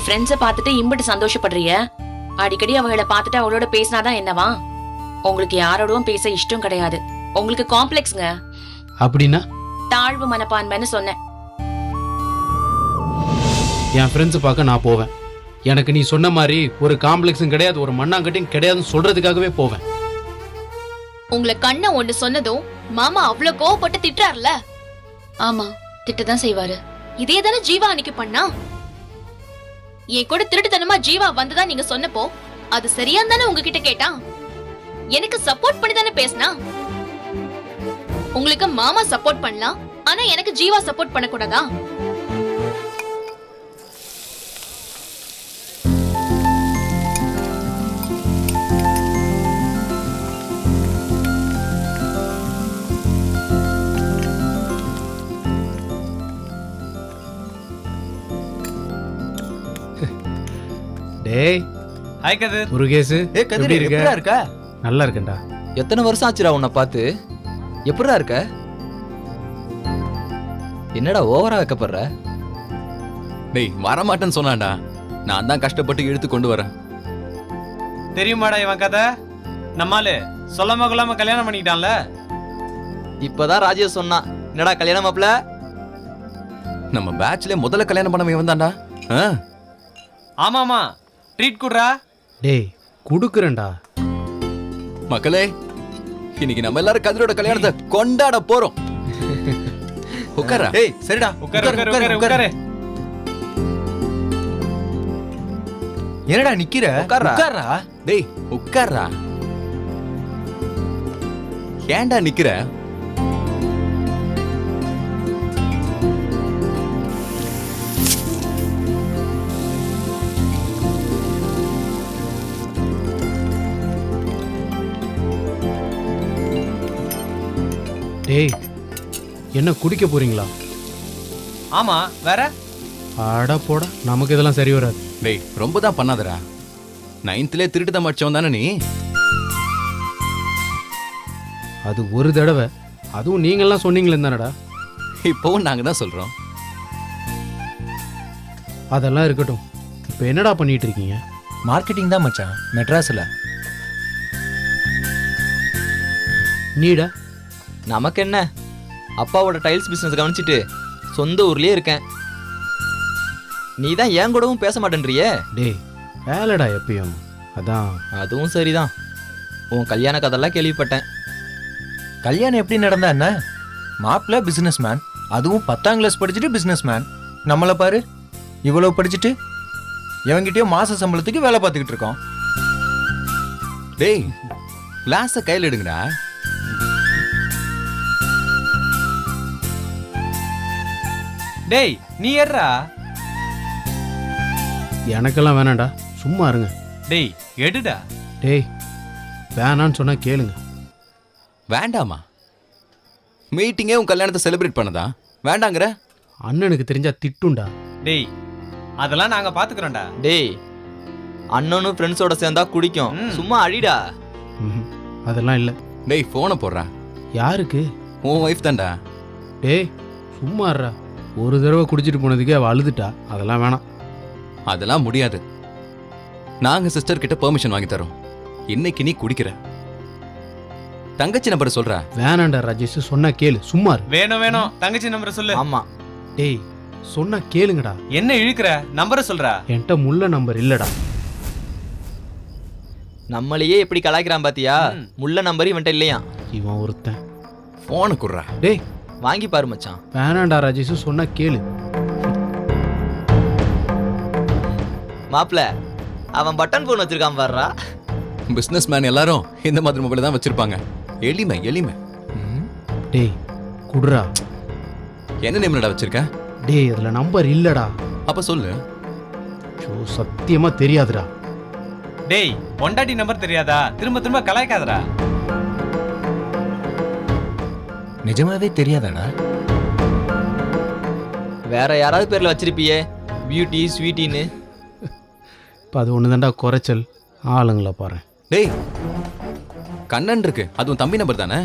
Friends பார்த்துட்டு இம்பிட்டு சந்தோஷப்படுறிய, அடிக்கடி அவளை பார்த்துட்டு அவளோட பேசினாதான் என்னவா? உங்களுக்கு யாரோடவும் பேச இஷ்டம் கிடையாது. உங்களுக்கு காம்ப்ளெக்ஸ்ங்க. அப்படின்னா தாழ்வு மனப்பான்மைன்னு சொன்னேன். என் ஃப்ரெண்ட்ஸ் பார்க்க நான் போவேன். எனக்கு நீ சொன்ன மாதிரி ஒரு காம்ப்ளெக்ஸும் கிடையாது, ஒரு மண்ணாங்கட்டியும் கிடையாதுன்னு சொல்றதுக்காகவே போவேன். உங்களை கண்ண ஒண்ணு சொன்னதும் மாமா அவ்வளவு கோவப்பட்டு திட்டுறாருல? ஆமா, திட்டதான் செய்வாரு. இதே தானே ஜீவா அன்னைக்கு பண்ணா. என் கூட திருட்டுத்தனமா ஜீவா வந்ததா நீங்க சொன்னப்போ அது சரியா தானே உங்ககிட்ட கேட்டான். எனக்கு சப்போர்ட் பண்ணி தானே பேசினா. உங்களுக்கு மாமா சப்போர்ட் பண்ணலாம், ஆனா எனக்கு ஜீவா சப்போர்ட் பண்ணக்கூடாதா? டேய் ஹாய் கதிர். முருகேசு, கதிர் எப்படி இருக்க? எப்படிடா இருக்க? நல்லா இருக்கேன்டா. எத்தனை வருஷம் ஆச்சுடா உன்னை பார்த்து? எப்படிடா இருக்க? என்னடா ஓவரா வைக்கப்படுற? டேய் வரமாட்டேன்னு சொன்னான்டா, நான் தான் கஷ்டப்பட்டு இழுத்து கொண்டு வரேன். தெரியுமாடா இவன் கதை? நம்மாலு சொல்லாம கொள்ளாம கல்யாணம் பண்ணிக்கிட்டான்ல. இப்பதான் ராஜேஷ் சொன்னான். என்னடா கல்யாணம் மாப்ள? நம்ம பேட்ச்ல முதல்ல கல்யாணம் பண்ணவன் இவன் தான்டா. ஆமாமா, ட்ரீட் குடுறா. டேய் குடுக்குறேன்டா. மக்களே, இன்னைக்கு நம்ம எல்லாரும் கதிரோட கல்யாணத்தை கொண்டாட போறோம். உட்காரா. ஏய் சரிடா, உட்காரு உட்காரு உட்காரு உட்காரு. என்னடா நிக்கிற? உட்கார்றா. டேய் உட்காரா. ஏன்டா நிக்கிற? டேய் என்ன குடிக்க போறீங்களா? ஆமா, வேற? அட போடா, நமக்கு இதெல்லாம் சரி வராது. டேய் ரொம்ப தான் பண்ணாதடா. 9th திருட்டு தான் மச்சவன் தானே நீ? அது ஒரு தடவை, அதுவும் நீங்கெல்லாம் சொன்னீங்களே தானடா. இப்பவும் நாங்க தான் சொல்றோம். அதெல்லாம் இருக்கட்டும். இப்போ என்னடா பண்ணிட்டு இருக்கீங்க? மார்க்கெட்டிங் தான் மச்சான், மெட்ராஸ்ல. நீடா? நமக்கு என்ன, அப்பாவோட டைல்ஸ் பிசினஸ் கவனிச்சிட்டு சொந்த ஊர்லயே இருக்கேன். நீ தான் என் கூடவும் பேச மாட்டேன்றியே. டேய் வேலைடா எப்பயும். அதான். அதுவும் சரிதான். உன் கல்யாண கதெல்லாம் கேள்விப்பட்டேன். கல்யாணம் எப்படி நடந்தா என்ன? மாப்பிள்ள பிசினஸ் மேன், அதுவும் 10ஆம் கிளாஸ் படிச்சுட்டு பிசினஸ் மேன். நம்மளை பாரு, இவ்வளவு படிச்சுட்டு எவங்கிட்டயோ மாச சம்பளத்துக்கு வேலை பார்த்துக்கிட்டு இருக்கோம். டேய் கிளாஸ கையில் எடுங்கடா. டேய் நீ ஏறா. எனக்கெல்லாம் வேணாம்டா, சும்மா இருங்க. டேய் எடுடா. டேய் வேணான்னு சொன்னா கேளுங்க. வேண்டாமா? மீட்டிங்கே உன் கல்யாணத்தை செலிப்ரேட் பண்ணதா? வேண்டாங்கிற? அண்ணனுக்கு தெரிஞ்சா திட்டுண்டா. டேய் அதெல்லாம் நாங்க பாத்துக்கிறோம்டா. டேய் அண்ணனும் ஃப்ரெண்ட்ஸோட சேர்ந்தா குடிக்கும், சும்மா அடிடா. அதெல்லாம் இல்லை. டேய் போனை போடுறா. யாருக்கு? உன் ஒய்ஃப் தான்டா. டேய் சும்மா இருடா. ஒரு தடவை குடிச்சிட்டு போனதுக்கே அவள் அழுதுட்டா. அதெல்லாம் வேணாம். அதெல்லாம் முடியாது. நாங்க சிஸ்டர் கிட்ட பெர்மிஷன் வாங்கி தரோம். இன்னைக்கு நீ குடிக்கிற. தங்கச்சி நம்பரை சொல்ற. வேணாண்டா ராஜேஷ், சொன்னா கேளு. சும்மா இரு. வேணும் வேணும், தங்கச்சி நம்பரை சொல்லு. ஆமா. டேய் சொன்னா கேளுங்கடா. என்ன இழுக்கிற? நம்பரை சொல்றா. என்கிட்ட முள்ள நம்பர் இல்லடா. நம்மளையே எப்படி கலாய்க்கிறான் பாத்தியா? முள்ள நம்பர் இவன்ட்ட இல்லையா? இவன் ஒருத்தன். போனை குடுறா. டேய் வாங்கி பாரு மச்சான். வேணாண்டா ராஜேஷ், சொன்னா கேளு. மாப்ள அவன் பட்டன் போன் வச்சிருக்கான் பாருடா. பிசினஸ் மேன் எல்லாரும் இந்த மாதிரி மொபைல் தான் வச்சிருப்பாங்க. எளிமை எளிமை. டேய் குடுறா. என்ன நேம்லடா வச்சிருக்க? டேய் அதுல நம்பர் இல்லடா. அப்ப சொல்லு. சத்தியமா தெரியாதுடா. டேய் பொண்டாட்டி நம்பர் தெரியாதா? திரும்ப திரும்ப கலாய்க்காதடா. நிஜமாவே தெரியாதாடா? வேற யாராவது பேர்ல வச்சிருப்பியே, பியூட்டி ஸ்வீட்டின்னு. இப்போ அது ஒன்று தான்டா குறைச்சல். ஆளுங்களா பாரு. டேய் கண்ணன் இருக்கு, அதுவும் தம்பி நம்பர் தானே?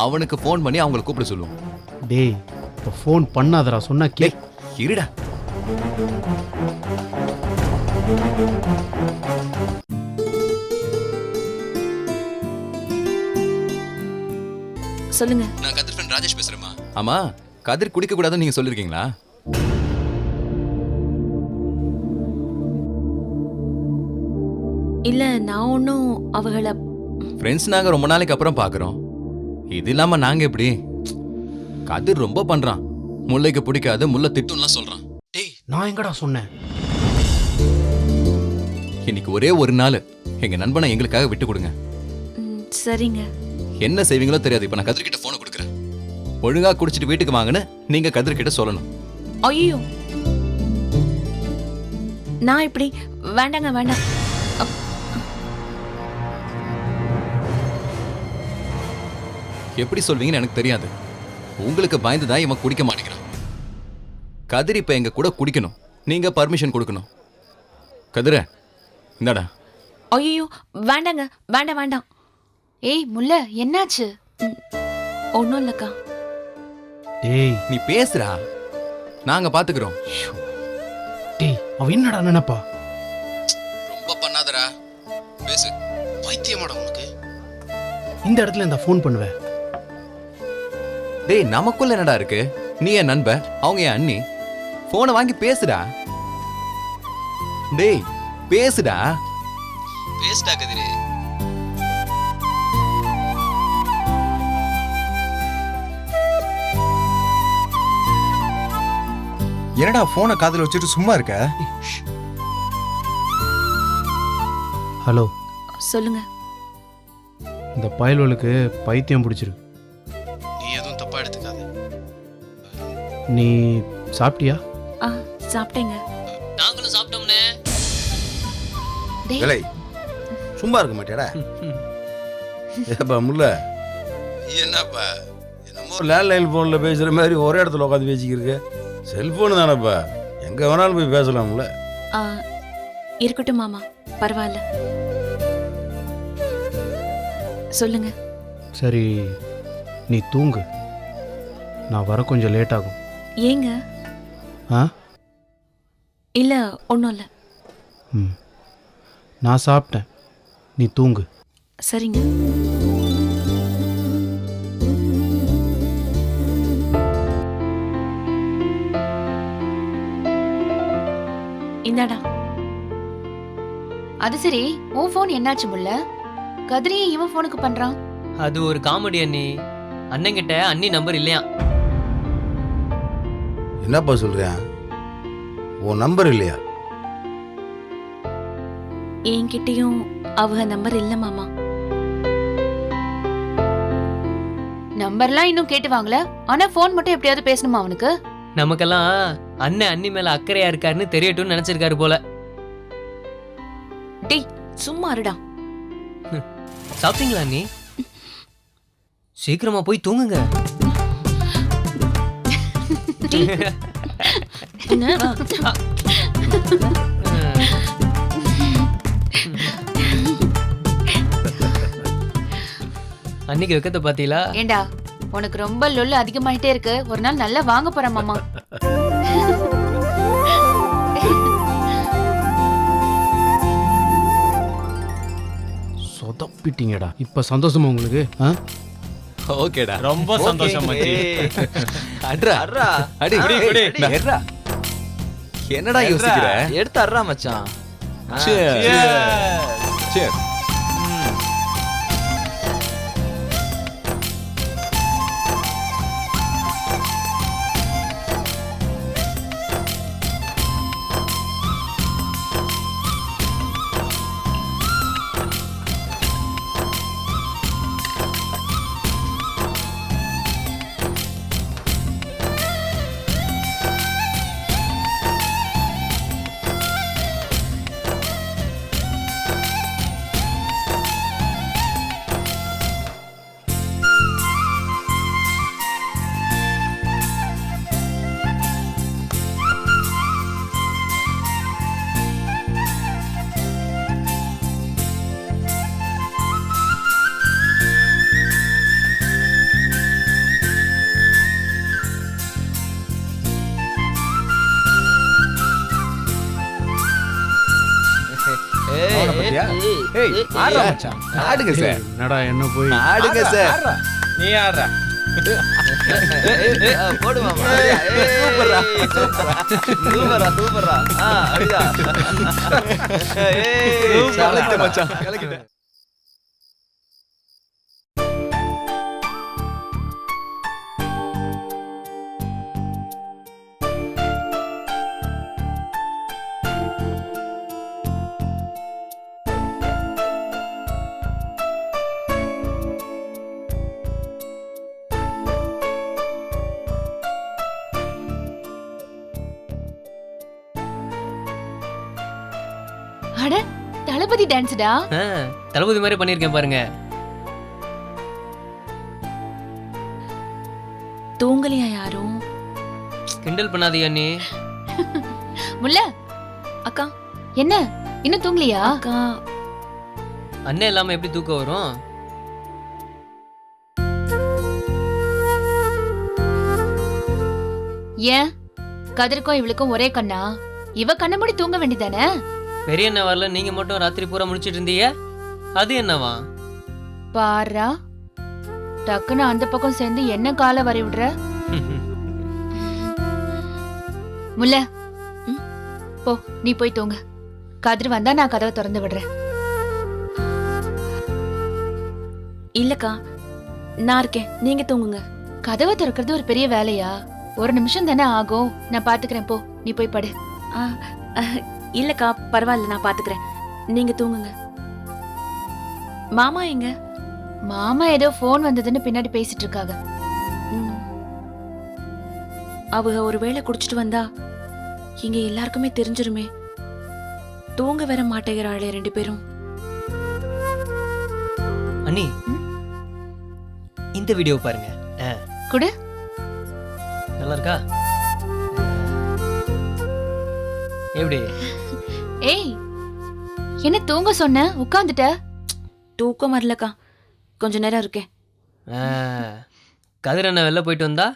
அவனுக்கு ஃபோன் பண்ணி அவங்களை கூப்பிட சொல்லுவோம். டேய் இப்போ ஃபோன் பண்ணாதடா, சொன்னா டேய் இருடா. சொல்லுங்க. நான் கதிர் ஃப்ரெண்ட் ராஜேஷ் பேசுறேம்மா. ஆமா, கதிர் குடிக்க கூடாதுன்னு நீங்க சொல்லிருக்கீங்களா? இல்ல, நான் ஒன்னும் அவங்கள. ஃப்ரெண்ட்ஸ் நாங்க ரொம்ப நாளைக்கு அப்புறம் பாக்குறோம். இது இல்லாம நாங்க எப்படி? கதிர் ரொம்ப பண்றான். முல்லைக்கு பிடிக்காது, முல்லை திட்டும்லாம் சொல்றான். டேய், நான் எங்கடா சொன்னேன்? இன்னைக்கு ஒரே ஒரு நாள் எங்க நண்பனை எங்களுக்காக விட்டு கொடுங்க. சரிங்க. என்ன செய்வீங்களோ தெரியாது. இப்ப நான் கதிர் கிட்ட போனை கொடுக்குறேன். ஒழுங்கா குடிச்சிட்டு வீட்டுக்கு வாங்கன்னு நீங்க கதிர் கிட்ட சொல்லணும். ஐயோ, நான் இப்படி வேண்டாங்க, வேண்டாம். எப்படி சொல்வீங்கன்னு எனக்கு தெரியாது. உங்களுக்கு பயந்துதான் இவன் குடிக்க மாட்டேங்கிறான். கதிர் இப்ப எங்க கூட குடிக்கணும். நீங்க பர்மிஷன் கொடுக்கணும். கதிர, இந்தாடா. ஐயோ, வேண்டாங்க, வேண்டாம் வேண்டாம். ஏய் முல்லை, என்னாச்சு? ஒன்னும் இல்லக்கா. டேய் நீ பேசுறா, நாங்க பாத்துக்கிறோம். டேய், அவ என்னடா நினைப்பா? ரொம்ப பண்ணாதடா, பேசு. பைத்தியமாடா உனக்கு. இந்த இடத்துல இந்த ஃபோன் பண்ணுவேன். டேய், நமக்குள்ள என்னடா இருக்கு? நீ என் நண்பன், அவங்க என் அண்ணி. போனை வாங்கி பேசுடா. டேய், பேசுடா. பேசுடா கதிரு. என்னடா போனை காதுல வச்சுட்டு சும்மா இருக்க? ஹலோ, சொல்லுங்க. இந்த பயல்வலுக்கு பைத்தியம் பிடிச்சிருக்கு. நீ எதுவும் தப்பா எடுத்துக்காத. நீ சாப்பிட்டியா? சாப்பிட்டேங்க. நாங்களும் சாப்பிட்டோம்னே. விலை சும்மா இருக்க மாட்டியாடா? ஏப்பா முல்ல, என்னப்பா என்னமோ லேண்ட்லைன் ஃபோனில் பேசுகிற மாதிரி ஒரே இடத்துல உட்காந்து பேசிக்கிருக்கு. செல்ஃபோனு தானேப்பா, எங்கே வேணாலும் போய் பேசலாம்ல. இருக்கட்டும் மாமா, பரவாயில்ல. சொல்லுங்க. சரி, நீ தூங்கு. நான் வர கொஞ்சம் லேட் ஆகும். ஏங்க? ஆ? இல்ல, ஒன்றும் இல்லை. ம், நான் சாப்பிட்டேன். நீ தூங்கு. சரிங்க. இந்தாடா. அது சரி, உன் போன் என்னாச்சு முல்லை? கதிரியை இவன் போனுக்கு பண்றான். அது ஒரு காமெடி அண்ணி. அண்ணங்கிட்ட அண்ணி நம்பர் இல்லையா? என்னப்பா சொல்கிறேன்? உன் நம்பர் இல்லையா? என்கிட்டயும் அவங்க நம்பர் இல்ல மாமா. நம்பர்லாம் இன்னும் கேட்டு வாங்கல, ஆனா போன் மட்டும் எப்படியாவது பேசணுமா அவனுக்கு? நமக்கெல்லாம் அண்ணன் அண்ணி மேல அக்கறையா இருக்காருன்னு தெரியட்டும்னு நினைச்சிருக்காரு போல. டேய், சும்மா இருடா. சாப்பிட்டீங்களா அண்ணி? சீக்கிரமா போய் தூங்குங்க. அன்னைக்கு வெக்கத்தை பாத்தீங்களா? ஏண்டா, உனக்கு ரொம்ப லொல்லு அதிகமாயிட்டே இருக்கு. ஒரு நாள் நல்லா வாங்க போறேன் மாமா. சொதப்பிட்டீங்கடா. இப்ப சந்தோஷமா உங்களுக்கு? ஓகேடா, ரொம்ப சந்தோஷம் மச்சி. அட்ரா அட்ரா. அடி குடி, குடி. எட்ரா. என்னடா யோசிக்கிற? எடுத்து அட்ரா மச்சான். Cheers. Cheers. Cheers. பாத்தியா ஏய் ஆடுறா மச்சான் ஆடுங்க சார் என்னடா என்ன போய் ஆடுங்க சார் ஆடுறா. நீ ஆடுற போடு மாமா சூப்பர்ரா சூப்பர்ரா சூப்பர்ரா அப்படியா கலக்கிட்ட மச்சான் கலக்கிட்ட அட தளபதி டான்ஸ்டா. ஆ, தளபதி மாதிரி பண்ணியிருக்கேன் பாருங்க. தூங்கலையா யாரும்? கிண்டல் பண்ணாதீங்க அண்ணி. முல்ல அக்கா என்ன இன்னும் தூங்கலையா? அக்கா அண்ணன் இல்லாம எப்படி தூக்கம் வரும்? ஏன் கதிர்க்கும் இவளுக்கும் ஒரே கண்ணா? இவ கண்ண மூடி தூங்க வேண்டியதானே? பெரிய அண்ணன் வரல, நீங்க மட்டும் ராத்திரி பூரா முடிச்சிட்டு இருந்தீங்க. அது என்னவா? பாரா டக்குன்னு அந்த பக்கம் சேர்ந்து என்ன காலை வரை விடுற? முல்ல போ, நீ போய் தூங்க. கதிர் வந்தா நான் கதவை திறந்து விடுறேன். இல்லக்கா நான் இருக்கேன், நீங்க தூங்குங்க. கதவை திறக்கிறது ஒரு பெரிய வேலையா? ஒரு நிமிஷம் தானே ஆகும், நான் பாத்துக்கிறேன். போ, நீ போய் படு. ஆ, இல்லக்கா பரவாயில்ல, நான் பாத்துக்கிறேன், நீங்க தூங்குங்க. மாமா எங்க? மாமா ஏதோ போன் வந்ததுன்னு பின்னாடி பேசிட்டு இருக்காங்க. ம். அவங்க ஒருவேளை குடிச்சிட்டு வந்தா இங்க எல்லாருக்குமே தெரிஞ்சிருமே. தூங்க வர மாட்டேங்கிறாளே ரெண்டு பேரும். அண்ணி இந்த வீடியோ பாருங்க. குடு. நல்லா இருக்கா? எப்படி? ஏய் என்ன தூங்க சொன்ன? உட்கார்ந்துட்ட. தூக்கம் வரலக்கா, கொஞ்ச நேரம் இருக்கேன். கதிர் அண்ணன் வெளில போயிட்டு வந்தா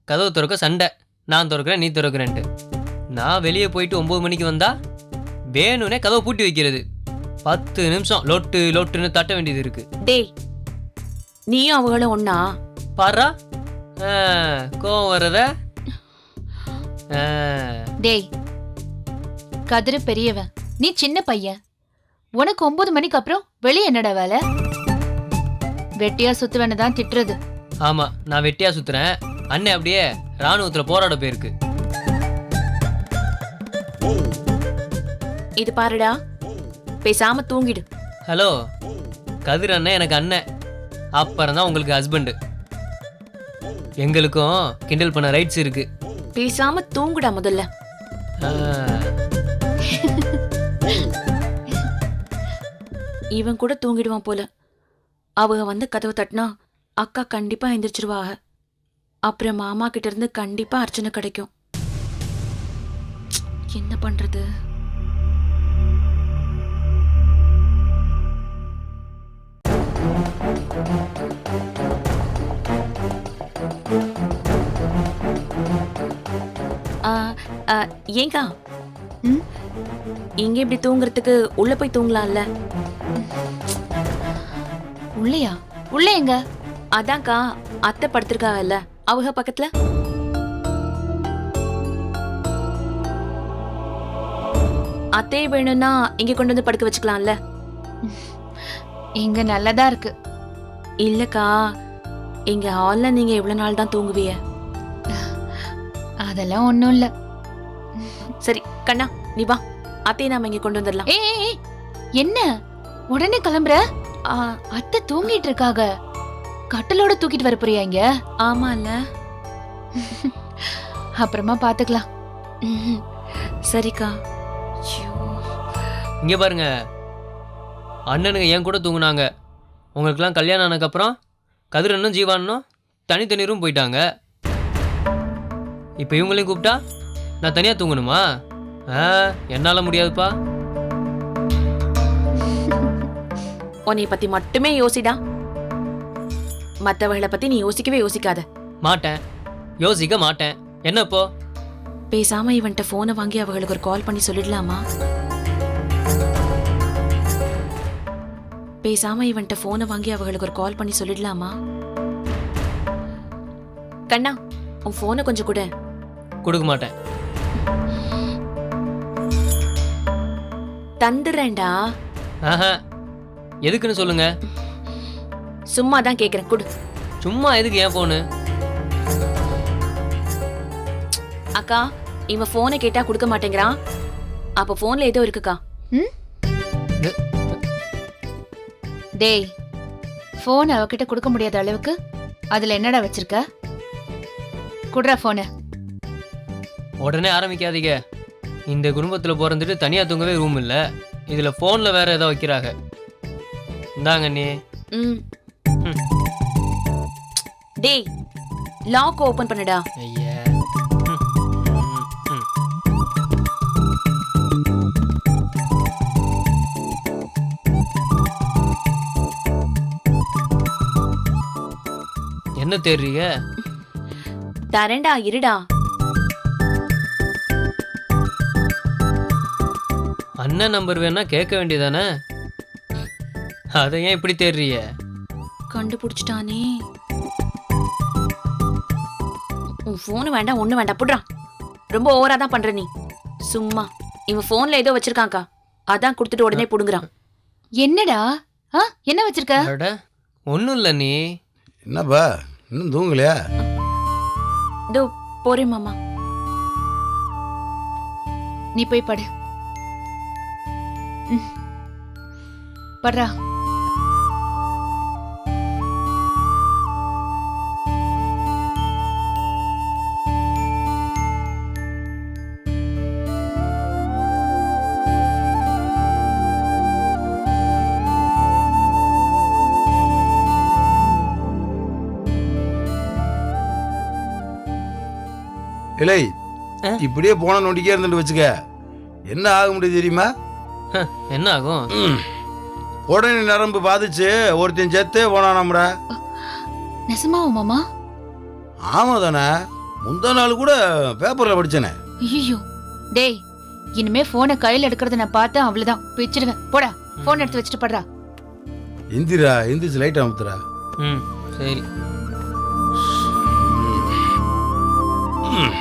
கதவு திறக்க சண்டை. நான் திறக்கிறேன் நீ திறக்கிறேன்ட்டு. நான் வெளியே போயிட்டு 9 மணிக்கு வந்தா வேணும்னே கதவை பூட்டி வைக்கிறது. 10 நிமிஷம் லொட்டு லொட்டுன்னு தட்ட வேண்டியது இருக்கு. டேய் நீயும் அவங்களும் ஒன்னா? பாரா கோவம் வர்றத. டேய் கதிரு பெரியவன், நீ சின்ன பையன். உனக்கு 9 மணிக்கு அப்புறம் வெளியே என்னடா வேலை? வெட்டியா சுத்துவேன்னு தான் திட்டுறது. ஆமா, நான் வெட்டியா சுத்துறேன். அண்ணன் அப்படியே ராணுவத்துல போராட போயிருக்கு. இது பாருடா, பேசாம தூங்கிடு. ஹலோ, கதிர் அண்ணன் எனக்கு அண்ணன், அப்புறம் தான் உங்களுக்கு ஹஸ்பண்டு. எங்களுக்கும் கிண்டல் பண்ண ரைட்ஸ் இருக்கு. பேசாம தூங்குடா முதல்ல. ஆ, இவன் கூட தூங்கிடுவான் போல. அவங்க வந்து கதவை தட்டினா அக்கா கண்டிப்பா எந்திரிச்சிருவாங்க. அப்புறம் மாமா கிட்ட இருந்து கண்டிப்பா அர்ச்சனை கிடைக்கும். என்ன பண்றது? ஏங்கா இங்க இப்படி தூங்குறதுக்கு உள்ள போய் தூங்கலாம்ல? உள்ளையா? உள்ள எங்க? அதான்க்கா அத்தை படுத்திருக்காங்கல்ல அவங்க பக்கத்துல. அத்தை வேணும்னா இங்க கொண்டு வந்து படுக்க வச்சுக்கலாம்ல? இங்க நல்லதா இருக்கு. இல்லக்கா இங்க ஹால்ல நீங்க எவ்வளவு நாள் தான் தூங்குவீங்க? அதெல்லாம் ஒண்ணும் இல்ல. சரி கண்ணா நீ வா, அத்தையை நாம இங்க கொண்டு வந்துடலாம். ஏய் என்ன உடனே கிளம்புற? அத்தை தூங்கிட்டு இருக்காங்க. கட்டலோட தூக்கிட்டு வர போறியா இங்க? ஆமா இல்ல? அப்புறமா பாத்துக்கலாம். சரிக்கா. இங்க பாருங்க, அண்ணனுங்க என் கூட தூங்குனாங்க. உங்களுக்குலாம் கல்யாணம் ஆனதுக்கப்புறம் கதிர் அண்ணனும் ஜீவானும் தனித்தனி ரூம் போயிட்டாங்க. இப்போ இவங்களையும் கூப்பிட்டா நான் தனியாக தூங்கணுமா? என்னால் முடியாதுப்பா. உன்னை பத்தி மட்டுமே யோசிடா, மத்தவகளை பத்தி நீ யோசிக்கவே யோசிக்காத. மாட்டேன், யோசிக்க மாட்டேன். என்னப்போ? பேசாம இவன்ட்ட போனை வாங்கி அவங்களுக்கு ஒரு கால் பண்ணி சொல்லிடலாமா? பேசாம இவன்ட்ட போனை வாங்கி அவங்களுக்கு ஒரு கால் பண்ணி சொல்லிடலாமா? கண்ணா, உன் போனை கொஞ்சம் கூட. கொடுக்க மாட்டேன். தந்துடுறேன்டா. ஆஹா, எதுக்குன்னு சொல்லுங்க. சும்மா தான் கேக்குறேன், குடு. சும்மா எதுக்கு ஏன் ஃபோனு? அக்கா, இவன் போனை கேட்டா கொடுக்க மாட்டேங்கிறான். அப்ப போன்ல ஏதோ இருக்குக்கா. டேய், போன் அவகிட்ட கொடுக்க முடியாத அளவுக்கு அதுல என்னடா வச்சிருக்க? குடுறா போனை. உடனே ஆரம்பிக்காதீங்க. இந்த குடும்பத்தில் பிறந்துட்டு தனியாக தூங்கவே ரூம் இல்லை, இதில் ஃபோனில் வேற ஏதோ வைக்கிறாங்க. இந்தாங்க நீ. ம். டேய், லாக் ஓபன் பண்ணுடா. ஐயா. என்ன தேடுறீங்க? தரேன்டா, இருடா. அண்ணன் நம்பர் வேணா கேட்க வேண்டியதானே? அதை ஏன் இப்படி தேடுறீங்க? கண்டுபிடிச்சிட்டானே. உன் போன் வேண்டாம், ஒண்ணு வேண்டாம், புடுறா. ரொம்ப ஓவரா தான் பண்ற நீ. சும்மா இவன் போன்ல ஏதோ வச்சிருக்காங்கக்கா, அதான் கொடுத்துட்டு உடனே புடுங்குறான். என்னடா? என்ன வச்சிருக்க? அட, ஒன்றும் இல்லை நீ. என்னப்பா இன்னும் தூங்கலையா? இதோ போறேன் மாமா. நீ போய் படு. படுறா. இல்லை, ஆ? இப்படியே போன நோண்டிக்கே இருந்துட்டு வச்சுக்க, என்ன ஆக முடியும் தெரியுமா? என்ன ஆகும்? உடனே நரம்பு பாதிச்சு ஒருத்தன் செத்தே போனானாம்டா. நெசமாவா மாமா? ஆமா தானே, முந்தா நாள் கூட பேப்பர்ல படிச்சேனே. ஐயோ, டேய், இனிமே போனை கையில எடுக்கிறத நான் பார்த்தேன், அவ்வளவுதான், பிச்சிடுவேன். போடா, போன் எடுத்து வச்சுட்டு படுறா. இந்திரா இந்திச்சு லைட் அமுத்துறா. ம், சரி. ம்.